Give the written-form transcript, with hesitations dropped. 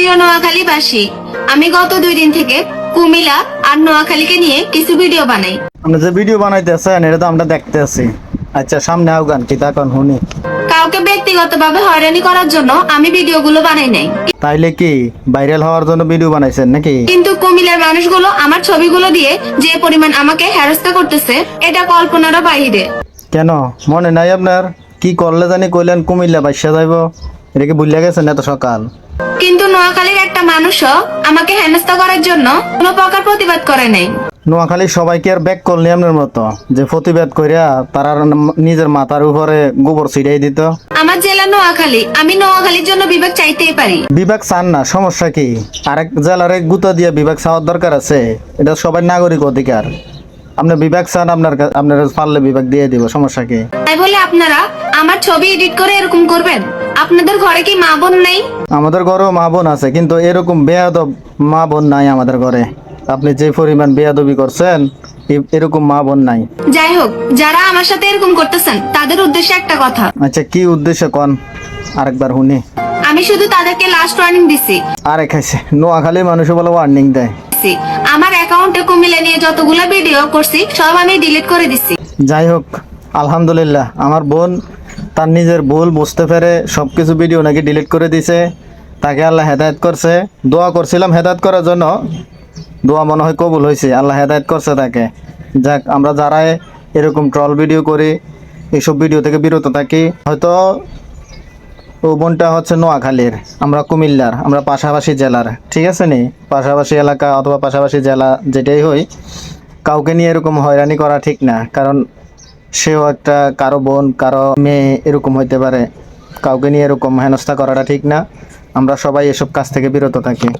প্রিয় নোয়াখালীবাসী, আমি গত 2 দিন থেকে কুমিল্লা আর নোয়াখালীকে নিয়ে কিছু ভিডিও বানাই। আমরা যে ভিডিও বানাইতেছেন এটা তো আমরা দেখতে আছি। আচ্ছা সামনে আওগান কি তা কোন হুনি কাউকে ব্যক্তিগতভাবে হয়রানি করার জন্য আমি ভিডিওগুলো বানাই নাই, তাইলে কি ভাইরাল হওয়ার জন্য ভিডিও বানাইছেন নাকি? কিন্তু কুমিল্লার মানুষগুলো আমার ছবিগুলো দিয়ে যে পরিমাণ আমাকে হেনস্থা করতেছে এটা কল্পনারও বাইরে। কেন মনে নাই আপনার? কি করলে জানি কইলেন কুমিল্লা বাইসা যাইব, এটা কি ভুলে গেছেন এত সকাল? কিন্তু নোয়াখালীর একটা মানুষও আমাকে হেনস্থা করার জন্য কোনো প্রকার প্রতিবাদ করে নাই। নোয়াখালী সবাইকে আর ব্যাক করলি আপনার মতো যে প্রতিবাদ করিয়া তারা নিজের মাথার উপরে গোবর ছিটাই দিত। আমার জেলা নোয়াখালী, আমি নোয়াখালীর জন্য বিবেক চাইতেই পারি। বিভাগ চান না, সমস্যা কি? আরেক জেলারে গুতা দিয়ে বিভাগ চাওয়ার দরকার আছে? এটা সবাই নাগরিক অধিকার। আপনি বিভাগ চান, আপনার পারলে বিভাগ দিয়ে দিব, সমস্যা কি? তাই বলে আপনারা আমার ছবি এডিট করে এরকম করবেন? আপনাদের ঘরে কি মা বোন নেই? আমাদের ঘরেও মা বোন আছে, কিন্তু এরকম বেয়াদব মা বোন নাই আমাদের ঘরে। আপনি যে পরিমাণ বেয়াদবি করছেন এরকম মা বোন নাই। যাই হোক, যারা আমার সাথে এরকম করতেছেন তাদের উদ্দেশ্যে একটা কথা। আচ্ছা কি উদ্দেশ্য কন আরেকবার শুনি। আমি শুধু তাদেরকে লাস্ট ওয়ার্নিং দিছি। আরে খাইছে নোয়াখালীর মানুষও বলে ওয়ার্নিং দেয়। আমার অ্যাকাউন্টে কুমিল্লা নিয়ে যতগুলো ভিডিও করছি সব আমি ডিলিট করে দিছি। যাই হোক আলহামদুলিল্লাহ, আমার বোন তার নিজের ভুল বুঝতে পেরে সবকিছু ভিডিও নাকি ডিলিট করে দিছে। তাকে আল্লাহ হেদায়েত করছে। দোয়া করছিলাম হেদায়েত করার জন্য, দোয়া মনে হয় কবুল হয়েছে, আল্লাহ হেদায়েত করছে তাকে। যাক, আমরা যারা এরকম ট্রল ভিডিও করি এইসব ভিডিও থেকে বিরত থাকি। হয়তো ও বোনটা হচ্ছে নোয়াখালীর, আমরা কুমিল্লার, আমরা পাশাপাশি জেলার, ঠিক আছে নি? পাশাপাশি এলাকা অথবা পাশাপাশি জেলা যেটাই হই, কাউকে নিয়ে এরকম হয়রানি করা ঠিক না। কারণ সেও একটা কারো বোন কারো মেয়ে এরকম হইতে পারে। কাউকে নিয়ে এরকম হেনস্থা করাটা ঠিক না। আমরা সবাই এসব কাজ থেকে বিরত থাকি।